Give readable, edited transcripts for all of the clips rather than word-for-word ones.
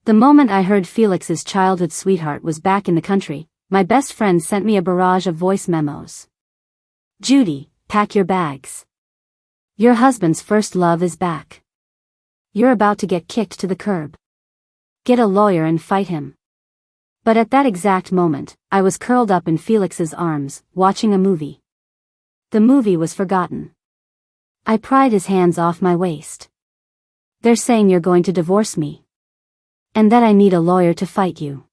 The moment I heard Felix's childhood sweetheart was back in the country, my best friend sent me a barrage of voice memos. Judy, pack your bags. Your husband's first love is back. You're about to get kicked to the curb. Get a lawyer and fight him. But at that exact moment, I was curled up in Felix's arms, watching a movie. The movie was forgotten. I pried his hands off my waist. They're saying you're going to divorce me. And that I need a lawyer to fight you.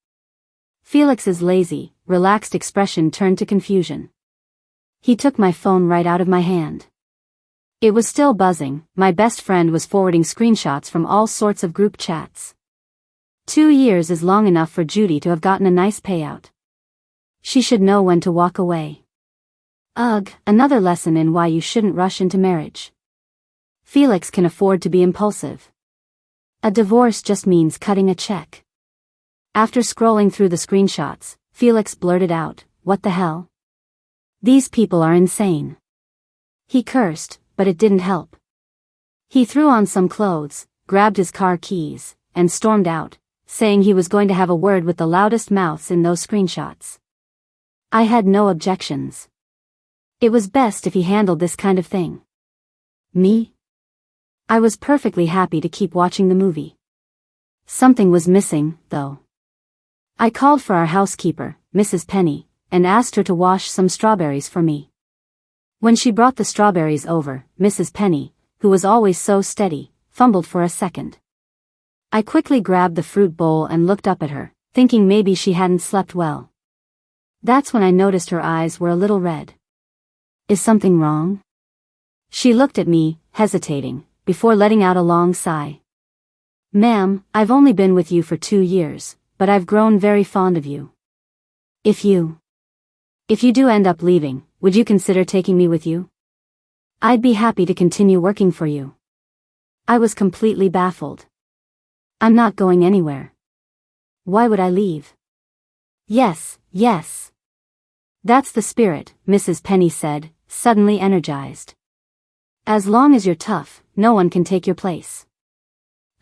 Felix's lazy, relaxed expression turned to confusion. He took my phone right out of my hand. It was still buzzing. My best friend was forwarding screenshots from all sorts of group chats. 2 years is long enough for Judy to have gotten a nice payout. She should know when to walk away. Ugh, another lesson in why you shouldn't rush into marriage. Felix can afford to be impulsive. A divorce just means cutting a check. After scrolling through the screenshots, Felix blurted out, "What the hell? These people are insane." He cursed, but it didn't help. He threw on some clothes, grabbed his car keys, and stormed out, saying he was going to have a word with the loudest mouths in those screenshots. I had no objections. It was best if he handled this kind of thing. Me? I was perfectly happy to keep watching the movie. Something was missing, though. I called for our housekeeper, Mrs. Penny, and asked her to wash some strawberries for me. When she brought the strawberries over, Mrs. Penny, who was always so steady, fumbled for a second. I quickly grabbed the fruit bowl and looked up at her, thinking maybe she hadn't slept well. That's when I noticed her eyes were a little red. Is something wrong? She looked at me, hesitating, before letting out a long sigh. Ma'am, I've only been with you for 2 years, but I've grown very fond of you. If you do end up leaving, would you consider taking me with you? I'd be happy to continue working for you. I was completely baffled. I'm not going anywhere. Why would I leave? Yes, yes. That's the spirit, Mrs. Penny said, suddenly energized. As long as you're tough, no one can take your place.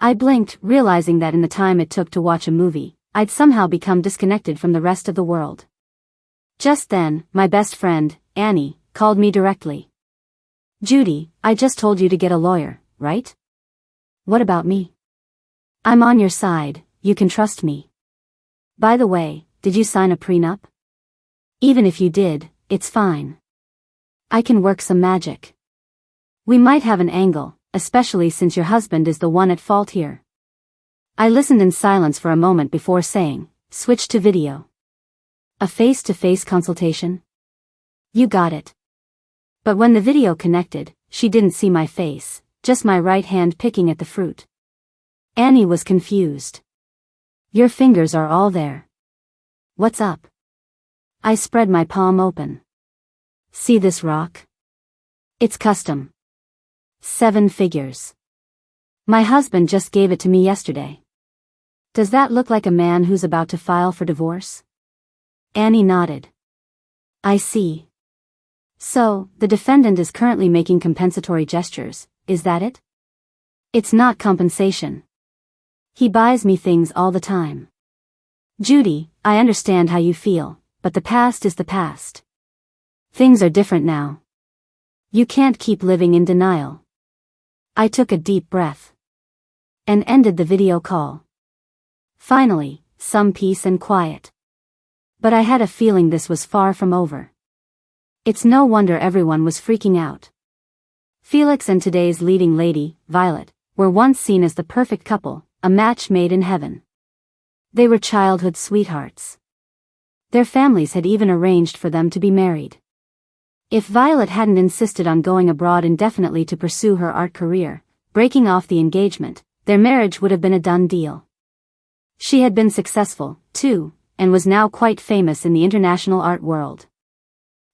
I blinked, realizing that in the time it took to watch a movie, I'd somehow become disconnected from the rest of the world. Just then, my best friend, Annie, called me directly. Judy, I just told you to get a lawyer, right? What about me? I'm on your side, you can trust me. By the way, did you sign a prenup? Even if you did, it's fine. I can work some magic. We might have an angle, especially since your husband is the one at fault here. I listened in silence for a moment before saying, switch to video. A face-to-face consultation? You got it. But when the video connected, she didn't see my face, just my right hand picking at the fruit. Annie was confused. Your fingers are all there. What's up? I spread my palm open. See this rock? It's custom. 7 figures. My husband just gave it to me yesterday. Does that look like a man who's about to file for divorce? Annie nodded. I see. So, the defendant is currently making compensatory gestures, is that it? It's not compensation. He buys me things all the time. Judy, I understand how you feel, but the past is the past. Things are different now. You can't keep living in denial. I took a deep breath. And ended the video call. Finally, some peace and quiet. But I had a feeling this was far from over. It's no wonder everyone was freaking out. Felix and today's leading lady, Violet, were once seen as the perfect couple, a match made in heaven. They were childhood sweethearts. Their families had even arranged for them to be married. If Violet hadn't insisted on going abroad indefinitely to pursue her art career, breaking off the engagement, their marriage would have been a done deal. She had been successful, too, and was now quite famous in the international art world.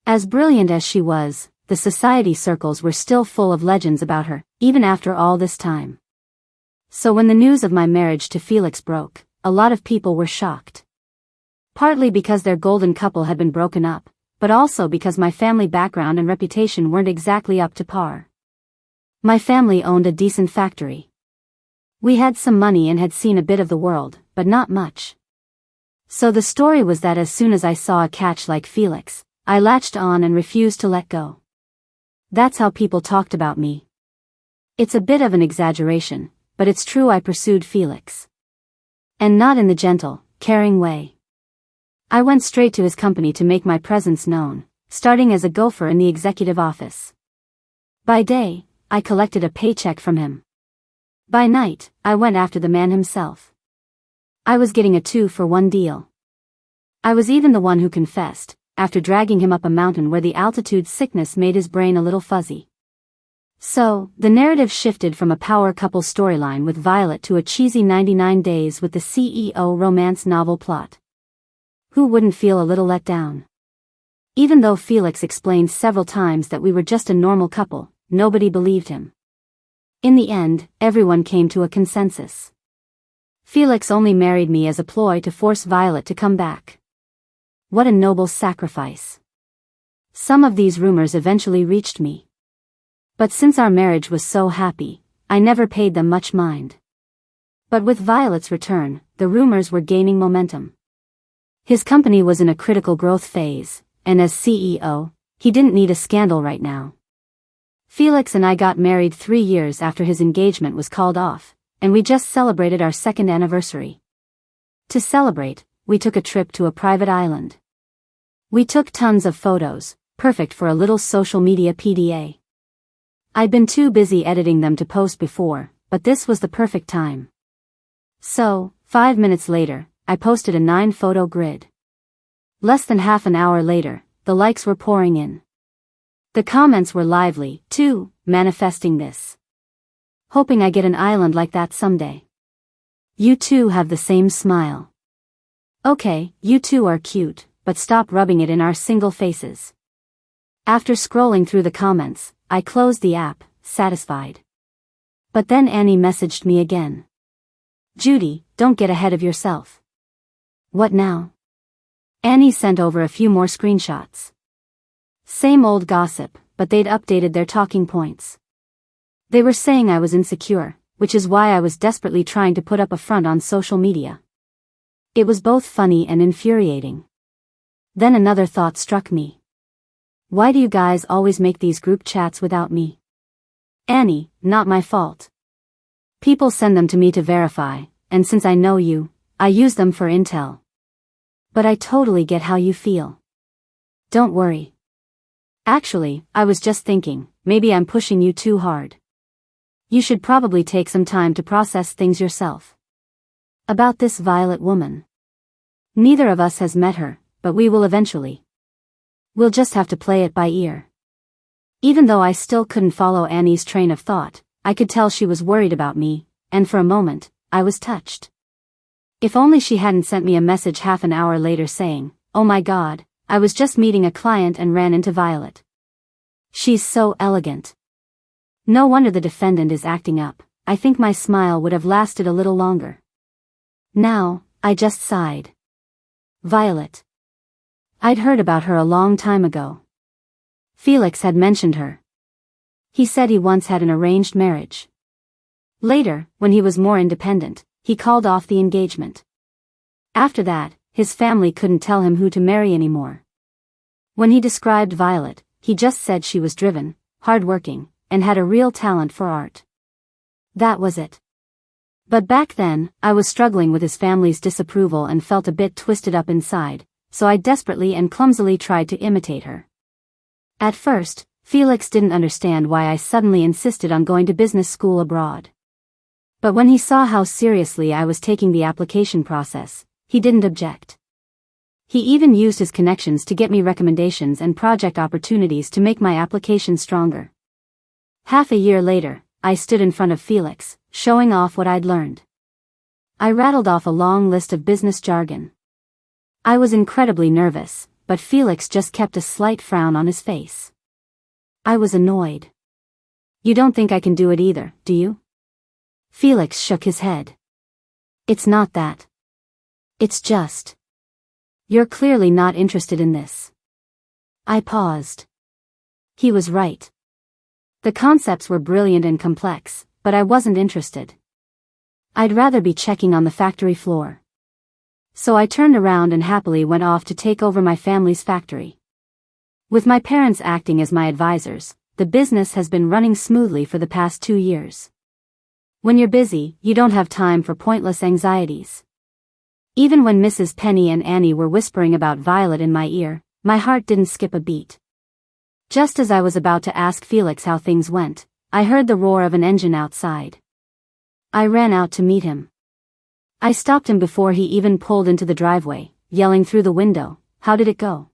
As brilliant as she was, the society circles were still full of legends about her, even after all this time. So when the news of my marriage to Felix broke, a lot of people were shocked. Partly because their golden couple had been broken up, but also because my family background and reputation weren't exactly up to par. My family owned a decent factory. We had some money and had seen a bit of the world, but not much. So the story was that as soon as I saw a catch like Felix, I latched on and refused to let go. That's how people talked about me. It's a bit of an exaggeration, but it's true. I pursued Felix. And not in the gentle, caring way. I went straight to his company to make my presence known, starting as a gopher in the executive office. By day, I collected a paycheck from him. By night, I went after the man himself. I was getting a 2-for-1 deal. I was even the one who confessed, after dragging him up a mountain where the altitude sickness made his brain a little fuzzy. So, the narrative shifted from a power couple storyline with Violet to a cheesy 99 Days with the CEO romance novel plot. Who wouldn't feel a little let down? Even though Felix explained several times that we were just a normal couple, nobody believed him. In the end, everyone came to a consensus. Felix only married me as a ploy to force Violet to come back. What a noble sacrifice. Some of these rumors eventually reached me. But since our marriage was so happy, I never paid them much mind. But with Violet's return, the rumors were gaining momentum. His company was in a critical growth phase, and as CEO, he didn't need a scandal right now. Felix and I got married 3 years after his engagement was called off, and we just celebrated our 2nd anniversary. To celebrate, we took a trip to a private island. We took tons of photos, perfect for a little social media PDA. I'd been too busy editing them to post before, but this was the perfect time. So, 5 minutes later, I posted a 9-photo grid. Less than half an hour later, the likes were pouring in. The comments were lively, too, manifesting this. Hoping I get an island like that someday. You two have the same smile. Okay, you two are cute, but stop rubbing it in our single faces. After scrolling through the comments, I closed the app, satisfied. But then Annie messaged me again. Judy, don't get ahead of yourself. What now? Annie sent over a few more screenshots. Same old gossip, but they'd updated their talking points. They were saying I was insecure, which is why I was desperately trying to put up a front on social media. It was both funny and infuriating. Then another thought struck me. Why do you guys always make these group chats without me? Annie, not my fault. People send them to me to verify, and since I know you, I use them for intel. But I totally get how you feel. Don't worry. Actually, I was just thinking, maybe I'm pushing you too hard. You should probably take some time to process things yourself. About this Violet woman. Neither of us has met her, but we will eventually. We'll just have to play it by ear. Even though I still couldn't follow Annie's train of thought, I could tell she was worried about me, and for a moment, I was touched. If only she hadn't sent me a message half an hour later saying, "Oh my God, I was just meeting a client and ran into Violet. She's so elegant." No wonder the defendant is acting up. I think my smile would have lasted a little longer. Now, I just sighed. Violet. I'd heard about her a long time ago. Felix had mentioned her. He said he once had an arranged marriage. Later, when he was more independent, he called off the engagement. After that, his family couldn't tell him who to marry anymore. When he described Violet, he just said she was driven, hardworking, and had a real talent for art. That was it. But back then, I was struggling with his family's disapproval and felt a bit twisted up inside, so I desperately and clumsily tried to imitate her. At first, Felix didn't understand why I suddenly insisted on going to business school abroad. But when he saw how seriously I was taking the application process, he didn't object. He even used his connections to get me recommendations and project opportunities to make my application stronger. Half a year later, I stood in front of Felix, showing off what I'd learned. I rattled off a long list of business jargon. I was incredibly nervous, but Felix just kept a slight frown on his face. I was annoyed. You don't think I can do it either, do you? Felix shook his head. It's not that. It's just. You're clearly not interested in this. I paused. He was right. The concepts were brilliant and complex, but I wasn't interested. I'd rather be checking on the factory floor. So I turned around and happily went off to take over my family's factory. With my parents acting as my advisors, the business has been running smoothly for the past 2 years. When you're busy, you don't have time for pointless anxieties. Even when Mrs. Penny and Annie were whispering about Violet in my ear, my heart didn't skip a beat. Just as I was about to ask Felix how things went, I heard the roar of an engine outside. I ran out to meet him. I stopped him before he even pulled into the driveway, yelling through the window, "How did it go?"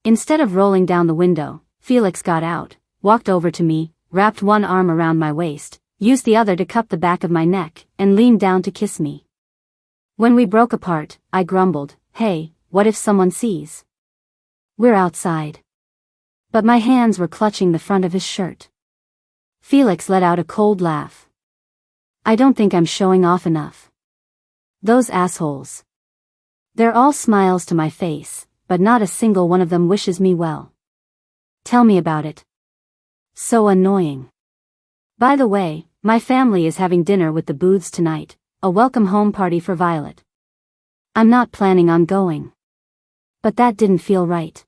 Instead of rolling down the window, Felix got out, walked over to me, wrapped one arm around my waist, used the other to cup the back of my neck, and leaned down to kiss me. When we broke apart, I grumbled, "Hey, what if someone sees? We're outside." But my hands were clutching the front of his shirt. Felix let out a cold laugh. "I don't think I'm showing off enough. Those assholes. They're all smiles to my face, but not a single one of them wishes me well. Tell me about it. So annoying. By the way, my family is having dinner with the Booths tonight, a welcome home party for Violet. I'm not planning on going. But that didn't feel right."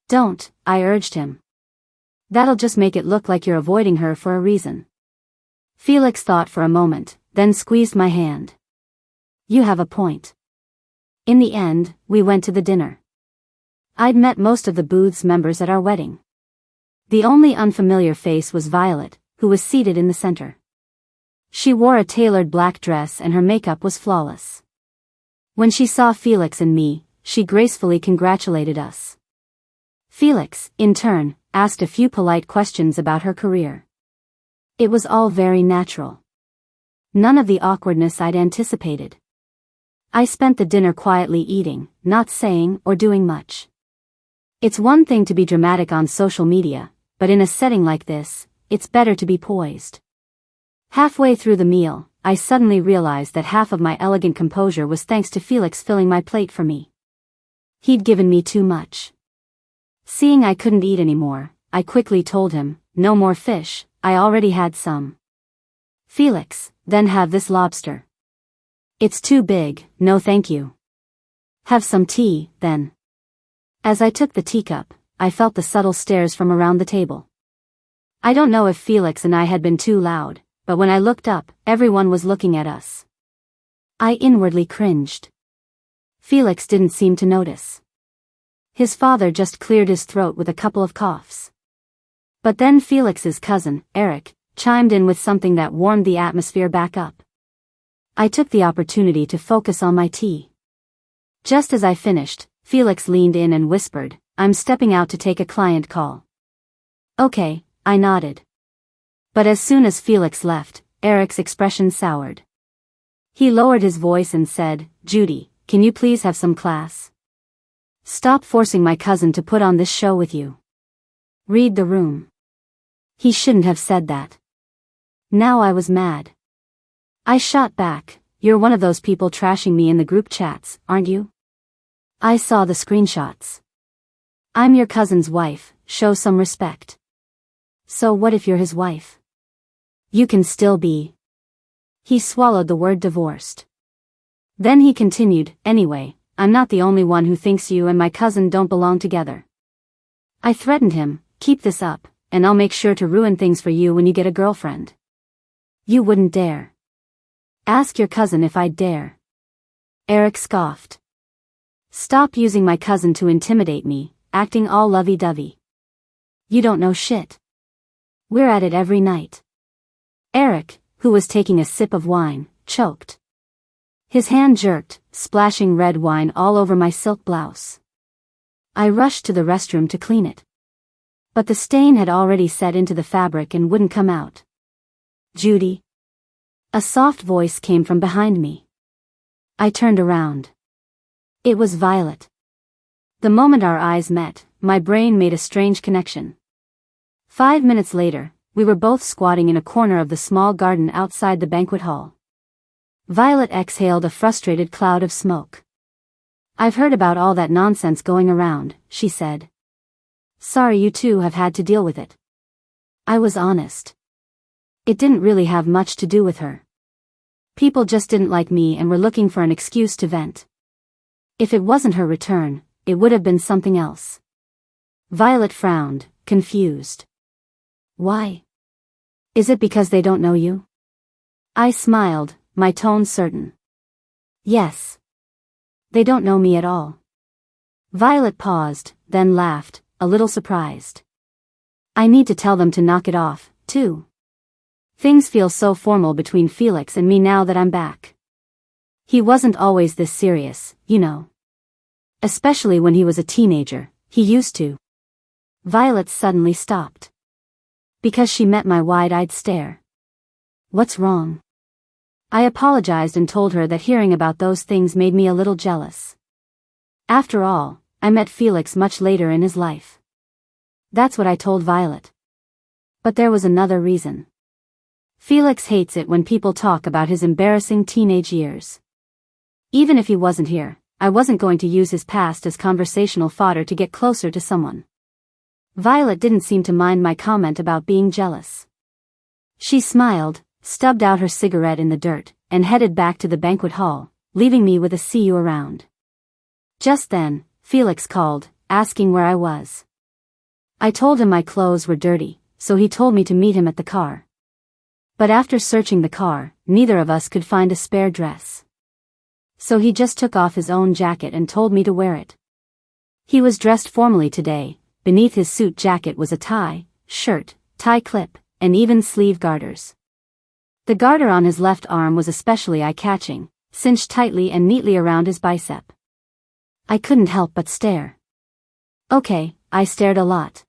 "Don't," I urged him. "That'll just make it look like you're avoiding her for a reason." Felix thought for a moment, then squeezed my hand. "You have a point." In the end, we went to the dinner. I'd met most of the Booths members at our wedding. The only unfamiliar face was Violet, who was seated in the center. She wore a tailored black dress and her makeup was flawless. When she saw Felix and me, she gracefully congratulated us. Felix, in turn, asked a few polite questions about her career. It was all very natural. None of the awkwardness I'd anticipated. I spent the dinner quietly eating, not saying or doing much. It's one thing to be dramatic on social media, but in a setting like this, it's better to be poised. Halfway through the meal, I suddenly realized that half of my elegant composure was thanks to Felix filling my plate for me. He'd given me too much. Seeing I couldn't eat anymore, I quickly told him, "No more fish, I already had some." "Felix, then have this lobster." "It's too big, no thank you." "Have some tea, then." As I took the teacup, I felt the subtle stares from around the table. I don't know if Felix and I had been too loud, but when I looked up, everyone was looking at us. I inwardly cringed. Felix didn't seem to notice. His father just cleared his throat with a couple of coughs. But then Felix's cousin, Eric, chimed in with something that warmed the atmosphere back up. I took the opportunity to focus on my tea. Just as I finished, Felix leaned in and whispered, "I'm stepping out to take a client call." "Okay," I nodded. But as soon as Felix left, Eric's expression soured. He lowered his voice and said, "Judy, can you please have some class? Stop forcing my cousin to put on this show with you. Read the room." He shouldn't have said that. Now I was mad. I shot back, "You're one of those people trashing me in the group chats, aren't you? I saw the screenshots. I'm your cousin's wife, show some respect." "So what if you're his wife? You can still be." He swallowed the word divorced. Then he continued, "Anyway, I'm not the only one who thinks you and my cousin don't belong together." I threatened him, "Keep this up, and I'll make sure to ruin things for you when you get a girlfriend." "You wouldn't dare." "Ask your cousin if I'd dare." Eric scoffed. "Stop using my cousin to intimidate me, acting all lovey-dovey. You don't know shit. We're at it every night." Eric, who was taking a sip of wine, choked. His hand jerked, splashing red wine all over my silk blouse. I rushed to the restroom to clean it. But the stain had already set into the fabric and wouldn't come out. "Judy?" A soft voice came from behind me. I turned around. It was Violet. The moment our eyes met, my brain made a strange connection. 5 minutes later, we were both squatting in a corner of the small garden outside the banquet hall. Violet exhaled a frustrated cloud of smoke. "I've heard about all that nonsense going around," she said. "Sorry you two have had to deal with it." I was honest. It didn't really have much to do with her. People just didn't like me and were looking for an excuse to vent. If it wasn't her return, it would have been something else. Violet frowned, confused. Why? Is it because they don't know you? I smiled, my tone certain. Yes. They don't know me at all. Violet paused, then laughed, a little surprised. I need to tell them to knock it off, too. Things feel so formal between Felix and me now that I'm back. He wasn't always this serious, you know. Especially when he was a teenager, he used to. Violet suddenly stopped. Because she met my wide-eyed stare. What's wrong? I apologized and told her that hearing about those things made me a little jealous. After all, I met Felix much later in his life. That's what I told Violet. But there was another reason. Felix hates it when people talk about his embarrassing teenage years. Even if he wasn't here, I wasn't going to use his past as conversational fodder to get closer to someone. Violet didn't seem to mind my comment about being jealous. She smiled, stubbed out her cigarette in the dirt, and headed back to the banquet hall, leaving me with a see you around. Just then, Felix called, asking where I was. I told him my clothes were dirty, so he told me to meet him at the car. But after searching the car, neither of us could find a spare dress. So he just took off his own jacket and told me to wear it. He was dressed formally today. Beneath his suit jacket was a tie, shirt, tie clip, and even sleeve garters. The garter on his left arm was especially eye-catching, cinched tightly and neatly around his bicep. I couldn't help but stare. Okay, I stared a lot.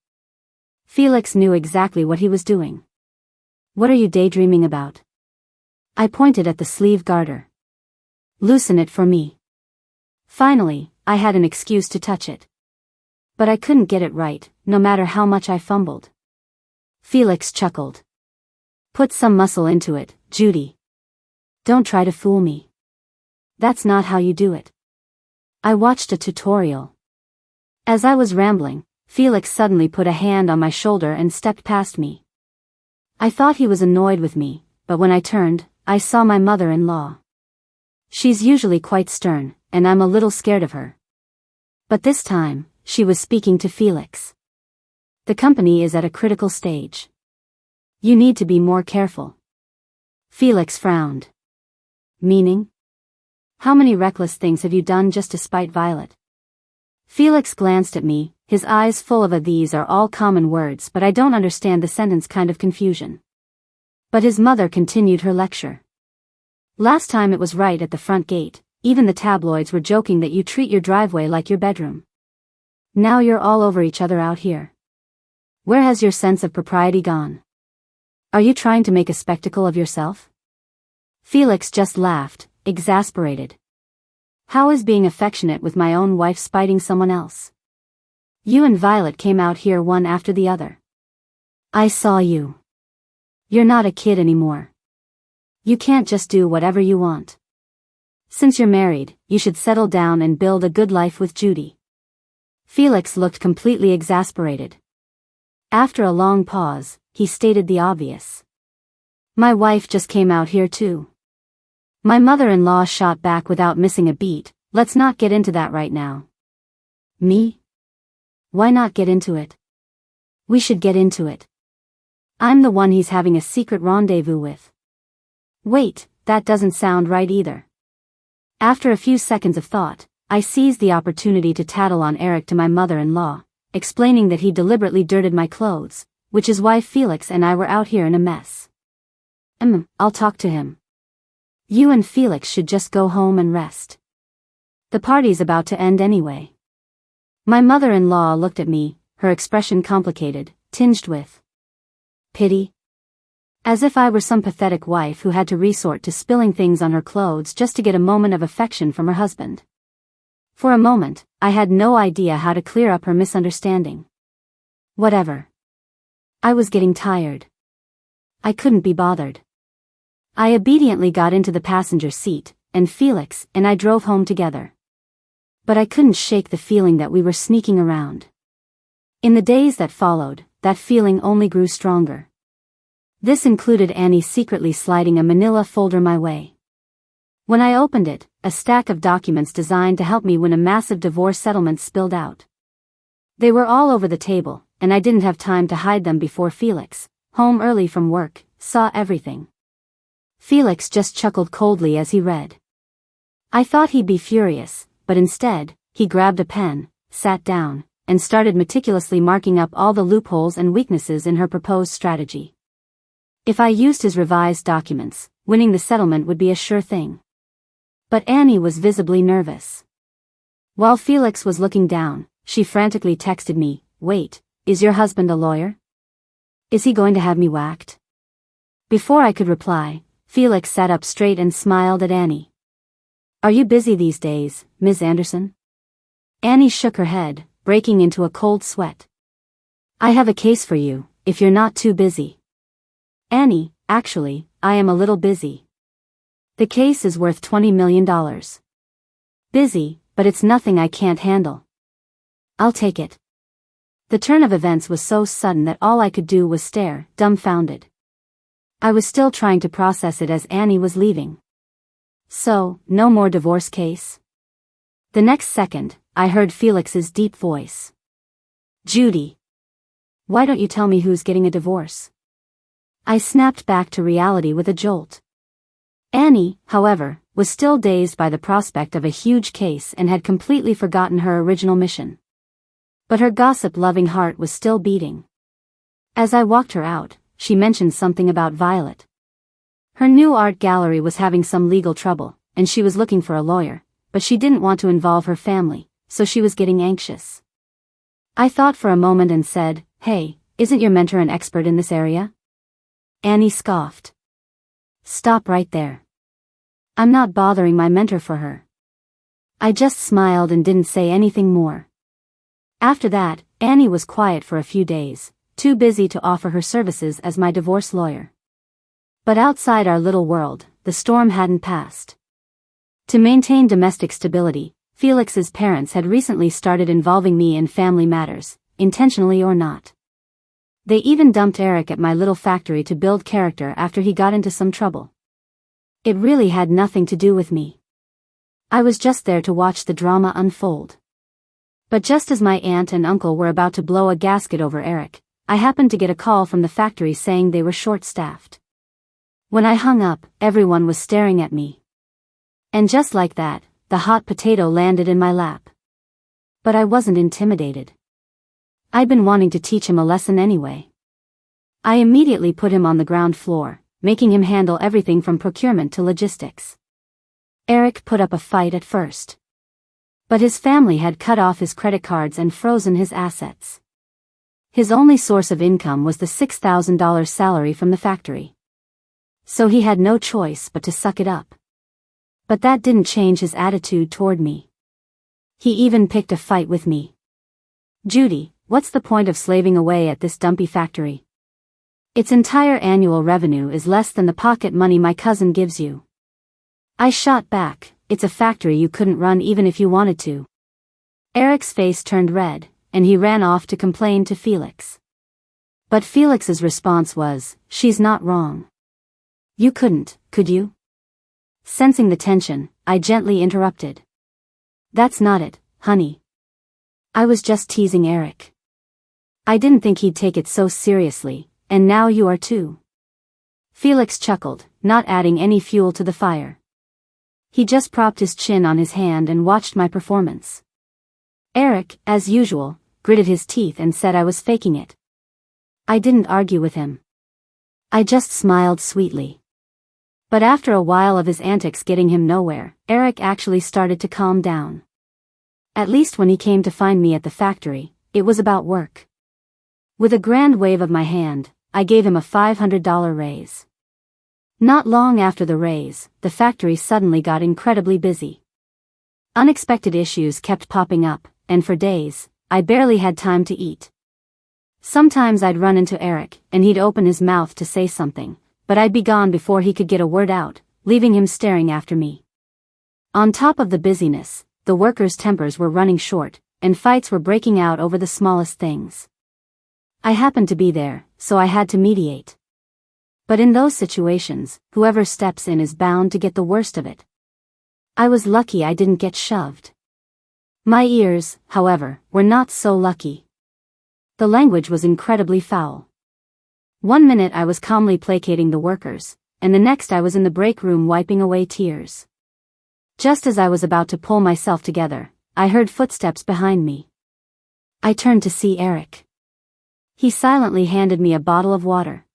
Felix knew exactly what he was doing. What are you daydreaming about? I pointed at the sleeve garter. Loosen it for me. Finally, I had an excuse to touch it. But I couldn't get it right, no matter how much I fumbled. Felix chuckled. Put some muscle into it, Judy. Don't try to fool me. That's not how you do it. I watched a tutorial. As I was rambling, Felix suddenly put a hand on my shoulder and stepped past me. I thought he was annoyed with me, but when I turned, I saw my mother-in-law. She's usually quite stern, and I'm a little scared of her. But this time, she was speaking to Felix. The company is at a critical stage. You need to be more careful. Felix frowned. Meaning? How many reckless things have you done just to spite Violet? Felix glanced at me, his eyes full of these are all common words but I don't understand the sentence kind of confusion. But his mother continued her lecture. Last time it was right at the front gate, even the tabloids were joking that you treat your driveway like your bedroom. Now you're all over each other out here. Where has your sense of propriety gone? Are you trying to make a spectacle of yourself? Felix just laughed, exasperated. How is being affectionate with my own wife spiting someone else? You and Violet came out here one after the other. I saw you. You're not a kid anymore. You can't just do whatever you want. Since you're married, you should settle down and build a good life with Judy. Felix looked completely exasperated. After a long pause, he stated the obvious. My wife just came out here too. My mother-in-law shot back without missing a beat. Let's not get into that right now. Me? Why not get into it? We should get into it. I'm the one he's having a secret rendezvous with. Wait, that doesn't sound right either. After a few seconds of thought, I seized the opportunity to tattle on Eric to my mother-in-law, explaining that he deliberately dirted my clothes, which is why Felix and I were out here in a mess. I'll talk to him. You and Felix should just go home and rest. The party's about to end anyway. My mother-in-law looked at me, her expression complicated, tinged with pity. As if I were some pathetic wife who had to resort to spilling things on her clothes just to get a moment of affection from her husband. For a moment, I had no idea how to clear up her misunderstanding. Whatever. I was getting tired. I couldn't be bothered. I obediently got into the passenger seat, and Felix and I drove home together. But I couldn't shake the feeling that we were sneaking around. In the days that followed, that feeling only grew stronger. This included Annie secretly sliding a manila folder my way. When I opened it, a stack of documents designed to help me win a massive divorce settlement spilled out. They were all over the table, and I didn't have time to hide them before Felix, home early from work, saw everything. Felix just chuckled coldly as he read. I thought he'd be furious, but instead, he grabbed a pen, sat down, and started meticulously marking up all the loopholes and weaknesses in her proposed strategy. If I used his revised documents, winning the settlement would be a sure thing. But Annie was visibly nervous. While Felix was looking down, she frantically texted me, "Wait, is your husband a lawyer? Is he going to have me whacked?" Before I could reply, Felix sat up straight and smiled at Annie. "Are you busy these days, Ms. Anderson?" Annie shook her head, breaking into a cold sweat. "I have a case for you, if you're not too busy." "Annie, actually, I am a little busy. The case is worth $20 million. Busy, but it's nothing I can't handle." "I'll take it." The turn of events was so sudden that all I could do was stare, dumbfounded. I was still trying to process it as Annie was leaving. "So, no more divorce case?" The next second, I heard Felix's deep voice. "Judy. Why don't you tell me who's getting a divorce?" I snapped back to reality with a jolt. Annie, however, was still dazed by the prospect of a huge case and had completely forgotten her original mission. But her gossip-loving heart was still beating. As I walked her out, she mentioned something about Violet. Her new art gallery was having some legal trouble, and she was looking for a lawyer, but she didn't want to involve her family, so she was getting anxious. I thought for a moment and said, "Hey, isn't your mentor an expert in this area?" Annie scoffed. "Stop right there. I'm not bothering my mentor for her." I just smiled and didn't say anything more. After that, Annie was quiet for a few days, too busy to offer her services as my divorce lawyer. But outside our little world, the storm hadn't passed. To maintain domestic stability, Felix's parents had recently started involving me in family matters, intentionally or not. They even dumped Eric at my little factory to build character after he got into some trouble. It really had nothing to do with me. I was just there to watch the drama unfold. But just as my aunt and uncle were about to blow a gasket over Eric, I happened to get a call from the factory saying they were short-staffed. When I hung up, everyone was staring at me. And just like that, the hot potato landed in my lap. But I wasn't intimidated. I'd been wanting to teach him a lesson anyway. I immediately put him on the ground floor, making him handle everything from procurement to logistics. Eric put up a fight at first. But his family had cut off his credit cards and frozen his assets. His only source of income was the $6,000 salary from the factory. So he had no choice but to suck it up. But that didn't change his attitude toward me. He even picked a fight with me. "Judy, what's the point of slaving away at this dumpy factory? Its entire annual revenue is less than the pocket money my cousin gives you." I shot back, "It's a factory you couldn't run even if you wanted to." Eric's face turned red, and he ran off to complain to Felix. But Felix's response was, "She's not wrong. You couldn't, could you?" Sensing the tension, I gently interrupted. "That's not it, honey. I was just teasing Eric. I didn't think he'd take it so seriously, and now you are too." Felix chuckled, not adding any fuel to the fire. He just propped his chin on his hand and watched my performance. Eric, as usual, gritted his teeth and said I was faking it. I didn't argue with him. I just smiled sweetly. But after a while of his antics getting him nowhere, Eric actually started to calm down. At least when he came to find me at the factory, it was about work. With a grand wave of my hand, I gave him a $500 raise. Not long after the raise, the factory suddenly got incredibly busy. Unexpected issues kept popping up, and for days, I barely had time to eat. Sometimes I'd run into Eric, and he'd open his mouth to say something, but I'd be gone before he could get a word out, leaving him staring after me. On top of the busyness, the workers' tempers were running short, and fights were breaking out over the smallest things. I happened to be there, so I had to mediate. But in those situations, whoever steps in is bound to get the worst of it. I was lucky I didn't get shoved. My ears, however, were not so lucky. The language was incredibly foul. One minute I was calmly placating the workers, and the next I was in the break room wiping away tears. Just as I was about to pull myself together, I heard footsteps behind me. I turned to see Eric. He silently handed me a bottle of water.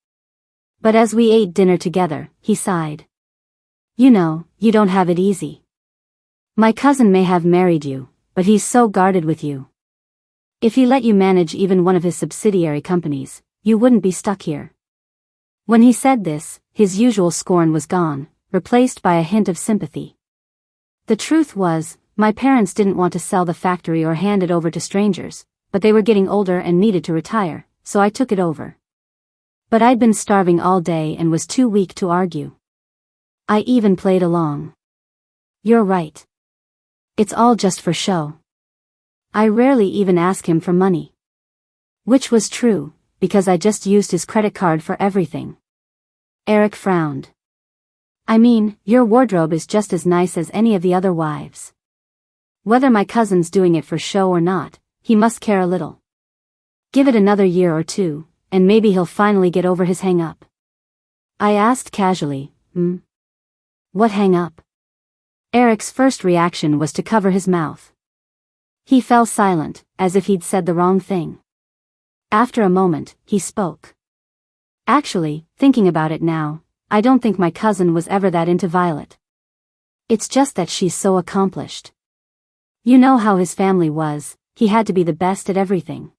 But as we ate dinner together, he sighed. You know, you don't have it easy. My cousin may have married you, but he's so guarded with you. If he let you manage even one of his subsidiary companies, you wouldn't be stuck here. When he said this, his usual scorn was gone, replaced by a hint of sympathy. The truth was, my parents didn't want to sell the factory or hand it over to strangers, but they were getting older and needed to retire, so I took it over. But I'd been starving all day and was too weak to argue. I even played along. You're right. It's all just for show. I rarely even ask him for money. Which was true, because I just used his credit card for everything. Eric frowned. I mean, your wardrobe is just as nice as any of the other wives. Whether my cousin's doing it for show or not, he must care a little. Give it another year or two, and maybe he'll finally get over his hang-up. I asked casually, What hang-up? Eric's first reaction was to cover his mouth. He fell silent, as if he'd said the wrong thing. After a moment, he spoke. Actually, thinking about it now, I don't think my cousin was ever that into Violet. It's just that she's so accomplished. You know how his family was, he had to be the best at everything.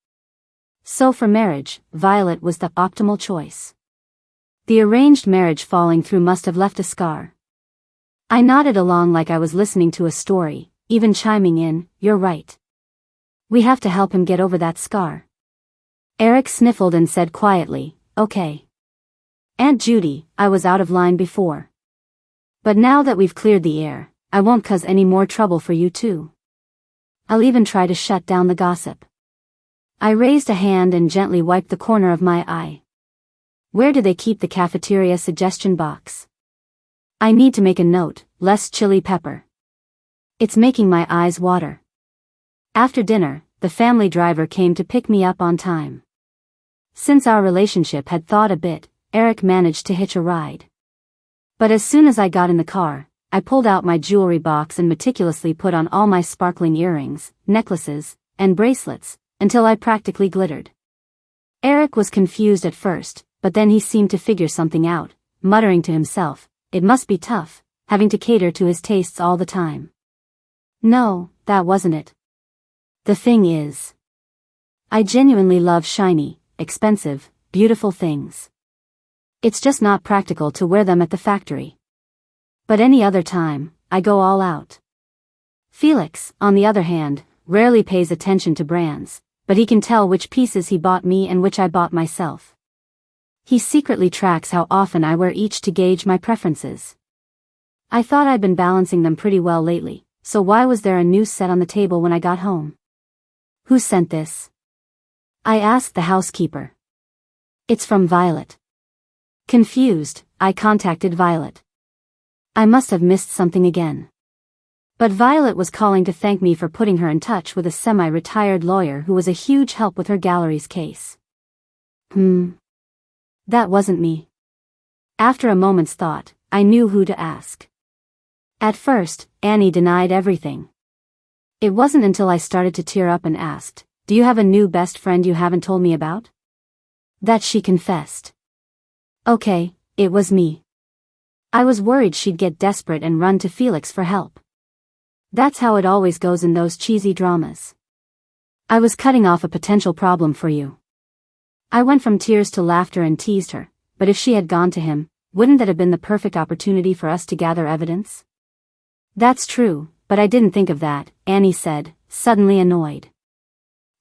So for marriage, Violet was the optimal choice. The arranged marriage falling through must have left a scar. I nodded along like I was listening to a story, even chiming in, you're right. We have to help him get over that scar. Eric sniffled and said quietly, okay. Aunt Judy, I was out of line before. But now that we've cleared the air, I won't cause any more trouble for you too. I'll even try to shut down the gossip. I raised a hand and gently wiped the corner of my eye. Where do they keep the cafeteria suggestion box? I need to make a note, less chili pepper. It's making my eyes water. After dinner, the family driver came to pick me up on time. Since our relationship had thawed a bit, Eric managed to hitch a ride. But as soon as I got in the car, I pulled out my jewelry box and meticulously put on all my sparkling earrings, necklaces, and bracelets, until I practically glittered. Eric was confused at first, but then he seemed to figure something out, muttering to himself, it must be tough, having to cater to his tastes all the time. No, that wasn't it. The thing is, I genuinely love shiny, expensive, beautiful things. It's just not practical to wear them at the factory. But any other time, I go all out. Felix, on the other hand, rarely pays attention to brands, but he can tell which pieces he bought me and which I bought myself. He secretly tracks how often I wear each to gauge my preferences. I thought I'd been balancing them pretty well lately, so why was there a new set on the table when I got home? Who sent this? I asked the housekeeper. It's from Violet. Confused, I contacted Violet. I must have missed something again. But Violet was calling to thank me for putting her in touch with a semi-retired lawyer who was a huge help with her gallery's case. That wasn't me. After a moment's thought, I knew who to ask. At first, Annie denied everything. It wasn't until I started to tear up and asked, do you have a new best friend you haven't told me about? That she confessed. Okay, it was me. I was worried she'd get desperate and run to Felix for help. That's how it always goes in those cheesy dramas. I was cutting off a potential problem for you. I went from tears to laughter and teased her, but if she had gone to him, wouldn't that have been the perfect opportunity for us to gather evidence? That's true, but I didn't think of that, Annie said, suddenly annoyed.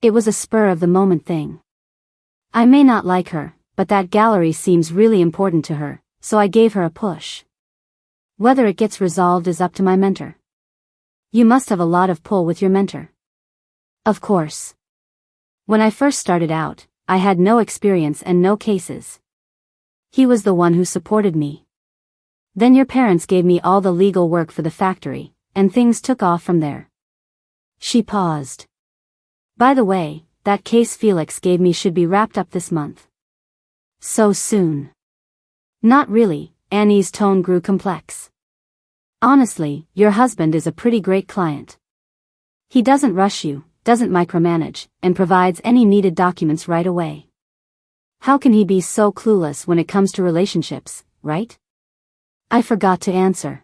It was a spur-of-the-moment thing. I may not like her, but that gallery seems really important to her, so I gave her a push. Whether it gets resolved is up to my mentor. You must have a lot of pull with your mentor. Of course. When I first started out, I had no experience and no cases. He was the one who supported me. Then your parents gave me all the legal work for the factory, and things took off from there. She paused. By the way, that case Felix gave me should be wrapped up this month. So soon? Not really, Annie's tone grew complex. Honestly, your husband is a pretty great client. He doesn't rush you, doesn't micromanage, and provides any needed documents right away. How can he be so clueless when it comes to relationships, right? I forgot to answer.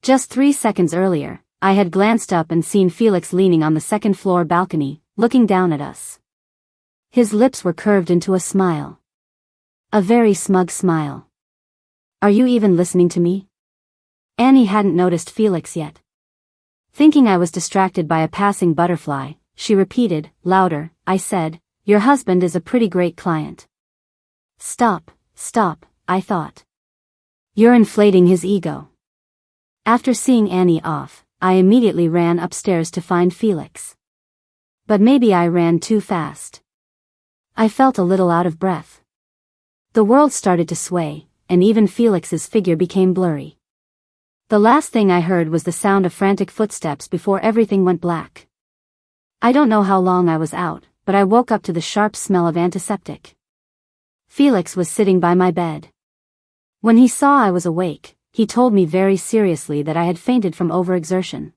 Just 3 seconds earlier, I had glanced up and seen Felix leaning on the second-floor balcony, looking down at us. His lips were curved into a smile. A very smug smile. Are you even listening to me? Annie hadn't noticed Felix yet. Thinking I was distracted by a passing butterfly, she repeated, louder, I said, your husband is a pretty great client. Stop, I thought. You're inflating his ego. After seeing Annie off, I immediately ran upstairs to find Felix. But maybe I ran too fast. I felt a little out of breath. The world started to sway, and even Felix's figure became blurry. The last thing I heard was the sound of frantic footsteps before everything went black. I don't know how long I was out, but I woke up to the sharp smell of antiseptic. Felix was sitting by my bed. When he saw I was awake, he told me very seriously that I had fainted from overexertion.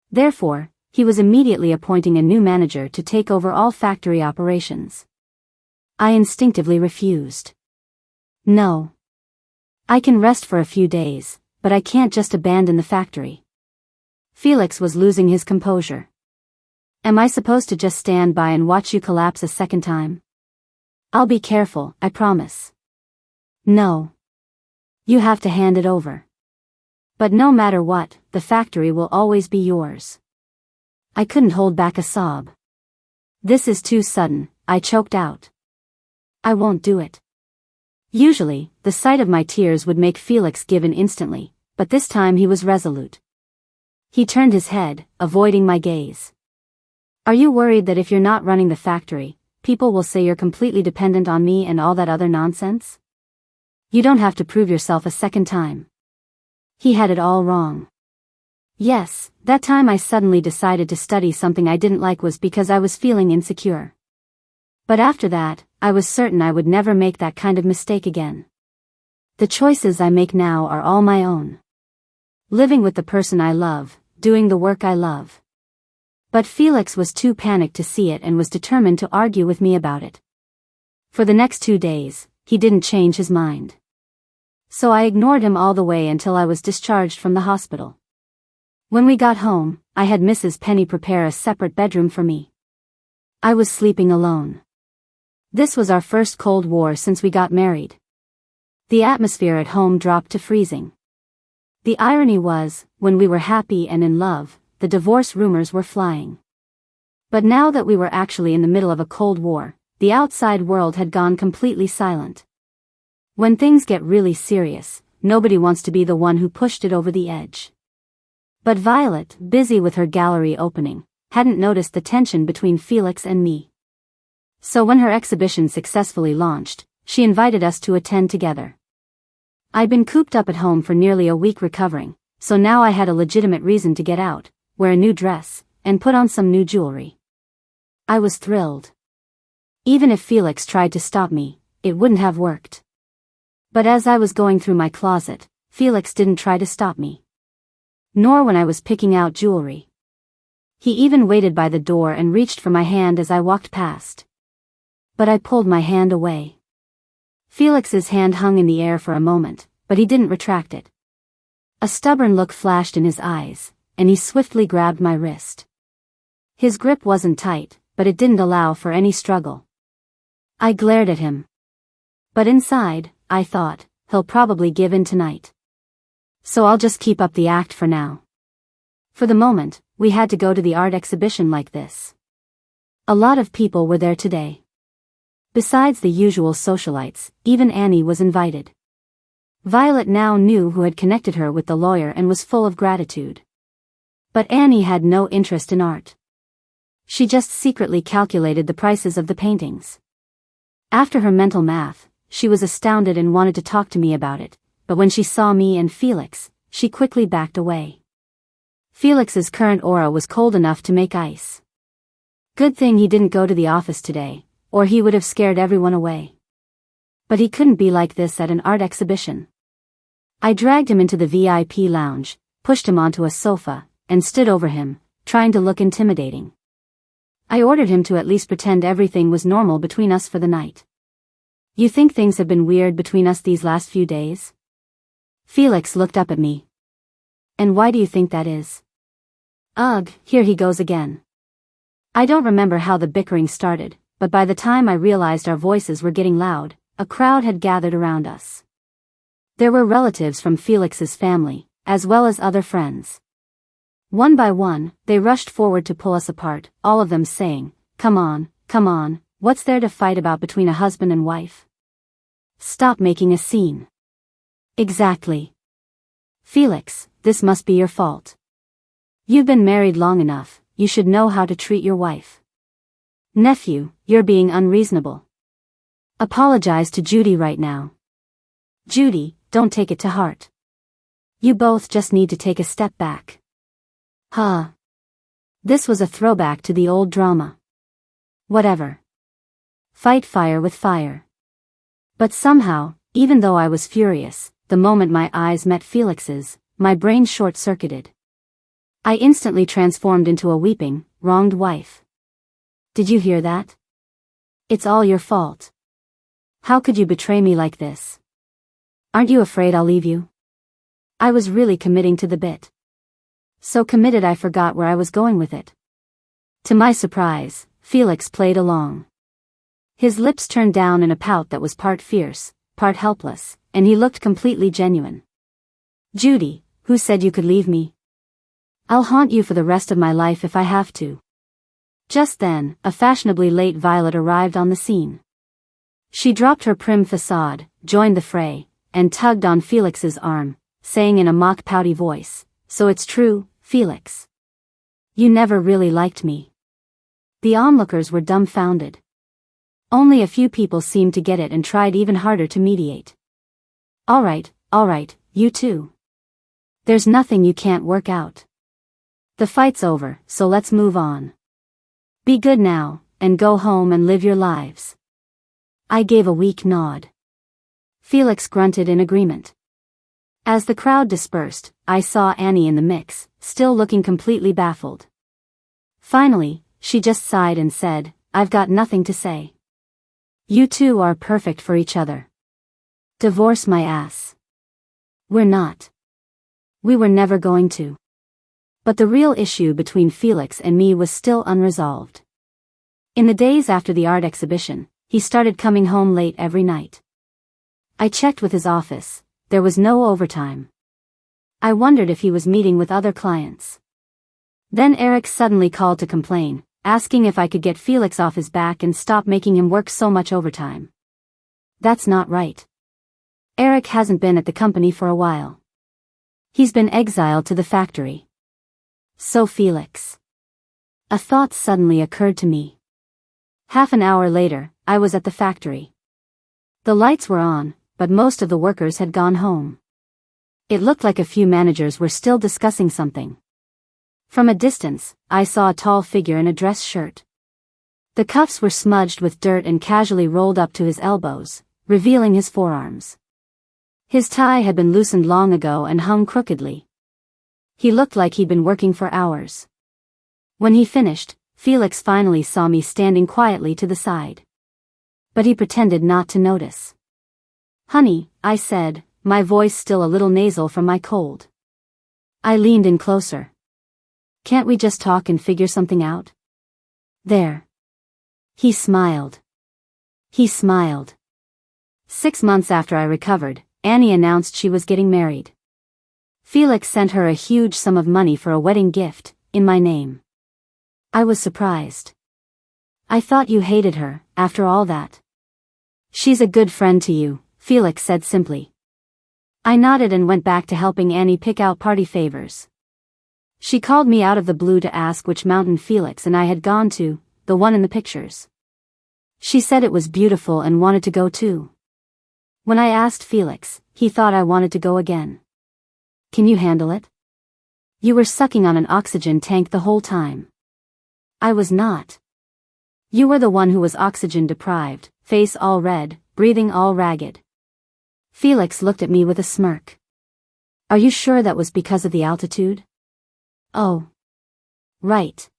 Therefore, he was immediately appointing a new manager to take over all factory operations. I instinctively refused. No. I can rest for a few days, but I can't just abandon the factory. Felix was losing his composure. Am I supposed to just stand by and watch you collapse a second time? I'll be careful, I promise. No. You have to hand it over. But no matter what, the factory will always be yours. I couldn't hold back a sob. This is too sudden, I choked out. I won't do it. Usually, the sight of my tears would make Felix give in instantly, but this time he was resolute. He turned his head, avoiding my gaze. Are you worried that if you're not running the factory, people will say you're completely dependent on me and all that other nonsense? You don't have to prove yourself a second time. He had it all wrong. Yes, that time I suddenly decided to study something I didn't like was because I was feeling insecure. But after that, I was certain I would never make that kind of mistake again. The choices I make now are all my own. Living with the person I love, doing the work I love. But Felix was too panicked to see it and was determined to argue with me about it. For the next 2 days, he didn't change his mind. So I ignored him all the way until I was discharged from the hospital. When we got home, I had Mrs. Penny prepare a separate bedroom for me. I was sleeping alone. This was our first Cold War since we got married. The atmosphere at home dropped to freezing. The irony was, when we were happy and in love, the divorce rumors were flying. But now that we were actually in the middle of a Cold War, the outside world had gone completely silent. When things get really serious, nobody wants to be the one who pushed it over the edge. But Violet, busy with her gallery opening, hadn't noticed the tension between Felix and me. So when her exhibition successfully launched, she invited us to attend together. I'd been cooped up at home for nearly a week recovering, so now I had a legitimate reason to get out, wear a new dress, and put on some new jewelry. I was thrilled. Even if Felix tried to stop me, it wouldn't have worked. But as I was going through my closet, Felix didn't try to stop me. Nor when I was picking out jewelry. He even waited by the door and reached for my hand as I walked past. But I pulled my hand away. Felix's hand hung in the air for a moment, but he didn't retract it. A stubborn look flashed in his eyes, and he swiftly grabbed my wrist. His grip wasn't tight, but it didn't allow for any struggle. I glared at him. But inside, I thought, he'll probably give in tonight. So I'll just keep up the act for now. For the moment, we had to go to the art exhibition like this. A lot of people were there today. Besides the usual socialites, even Annie was invited. Violet now knew who had connected her with the lawyer and was full of gratitude. But Annie had no interest in art. She just secretly calculated the prices of the paintings. After her mental math, she was astounded and wanted to talk to me about it, but when she saw me and Felix, she quickly backed away. Felix's current aura was cold enough to make ice. Good thing he didn't go to the office today, or he would have scared everyone away. But he couldn't be like this at an art exhibition. I dragged him into the VIP lounge, pushed him onto a sofa, and stood over him, trying to look intimidating. I ordered him to at least pretend everything was normal between us for the night. You think things have been weird between us these last few days? Felix looked up at me. And why do you think that is? Ugh, here he goes again. I don't remember how the bickering started, but by the time I realized our voices were getting loud, a crowd had gathered around us. There were relatives from Felix's family, as well as other friends. One by one, they rushed forward to pull us apart, all of them saying, come on, what's there to fight about between a husband and wife? Stop making a scene. Exactly. Felix, this must be your fault. You've been married long enough, you should know how to treat your wife. Nephew, you're being unreasonable. Apologize to Judy right now. Judy, don't take it to heart. You both just need to take a step back. Huh. This was a throwback to the old drama. Whatever. Fight fire with fire. But somehow, even though I was furious, the moment my eyes met Felix's, my brain short-circuited. I instantly transformed into a weeping, wronged wife. Did you hear that? It's all your fault. How could you betray me like this? Aren't you afraid I'll leave you? I was really committing to the bit. So committed I forgot where I was going with it. To my surprise, Felix played along. His lips turned down in a pout that was part fierce, part helpless, and he looked completely genuine. Judy, who said you could leave me? I'll haunt you for the rest of my life if I have to. Just then, a fashionably late Violet arrived on the scene. She dropped her prim facade, joined the fray, and tugged on Felix's arm, saying in a mock pouty voice, so it's true, Felix. You never really liked me. The onlookers were dumbfounded. Only a few people seemed to get it and tried even harder to mediate. All right, you two. There's nothing you can't work out. The fight's over, so let's move on. Be good now, and go home and live your lives. I gave a weak nod. Felix grunted in agreement. As the crowd dispersed, I saw Annie in the mix, still looking completely baffled. Finally, she just sighed and said, I've got nothing to say. You two are perfect for each other. Divorce my ass. We're not. We were never going to. But the real issue between Felix and me was still unresolved. In the days after the art exhibition, he started coming home late every night. I checked with his office, there was no overtime. I wondered if he was meeting with other clients. Then Eric suddenly called to complain, asking if I could get Felix off his back and stop making him work so much overtime. That's not right. Eric hasn't been at the company for a while. He's been exiled to the factory. So Felix. A thought suddenly occurred to me. Half an hour later, I was at the factory. The lights were on, but most of the workers had gone home. It looked like a few managers were still discussing something. From a distance, I saw a tall figure in a dress shirt. The cuffs were smudged with dirt and casually rolled up to his elbows, revealing his forearms. His tie had been loosened long ago and hung crookedly. He looked like he'd been working for hours. When he finished, Felix finally saw me standing quietly to the side. But he pretended not to notice. Honey, I said, my voice still a little nasal from my cold. I leaned in closer. Can't we just talk and figure something out? There. He smiled. 6 months after I recovered, Annie announced she was getting married. Felix sent her a huge sum of money for a wedding gift, in my name. I was surprised. I thought you hated her, after all that. She's a good friend to you, Felix said simply. I nodded and went back to helping Annie pick out party favors. She called me out of the blue to ask which mountain Felix and I had gone to, the one in the pictures. She said it was beautiful and wanted to go too. When I asked Felix, he thought I wanted to go again. Can you handle it? You were sucking on an oxygen tank the whole time. I was not. You were the one who was oxygen deprived, face all red, breathing all ragged. Felix looked at me with a smirk. Are you sure that was because of the altitude? Oh. Right.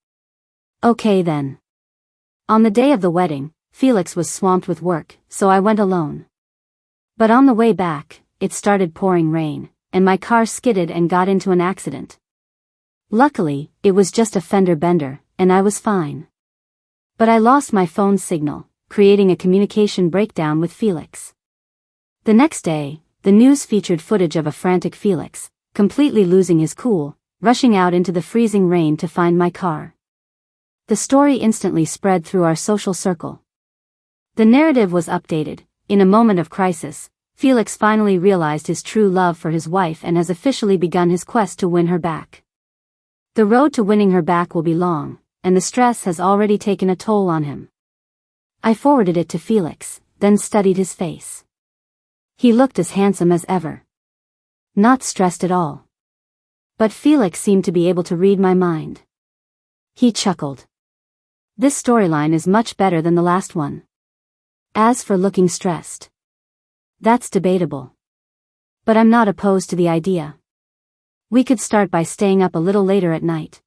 Okay then. On the day of the wedding, Felix was swamped with work, so I went alone. But on the way back, it started pouring rain, and my car skidded and got into an accident. Luckily, it was just a fender bender, and I was fine. But I lost my phone signal, creating a communication breakdown with Felix. The next day, the news featured footage of a frantic Felix, completely losing his cool, rushing out into the freezing rain to find my car. The story instantly spread through our social circle. The narrative was updated. In a moment of crisis, Felix finally realized his true love for his wife and has officially begun his quest to win her back. The road to winning her back will be long, and the stress has already taken a toll on him. I forwarded it to Felix, then studied his face. He looked as handsome as ever. Not stressed at all. But Felix seemed to be able to read my mind. He chuckled. This storyline is much better than the last one. As for looking stressed, that's debatable. But I'm not opposed to the idea. We could start by staying up a little later at night.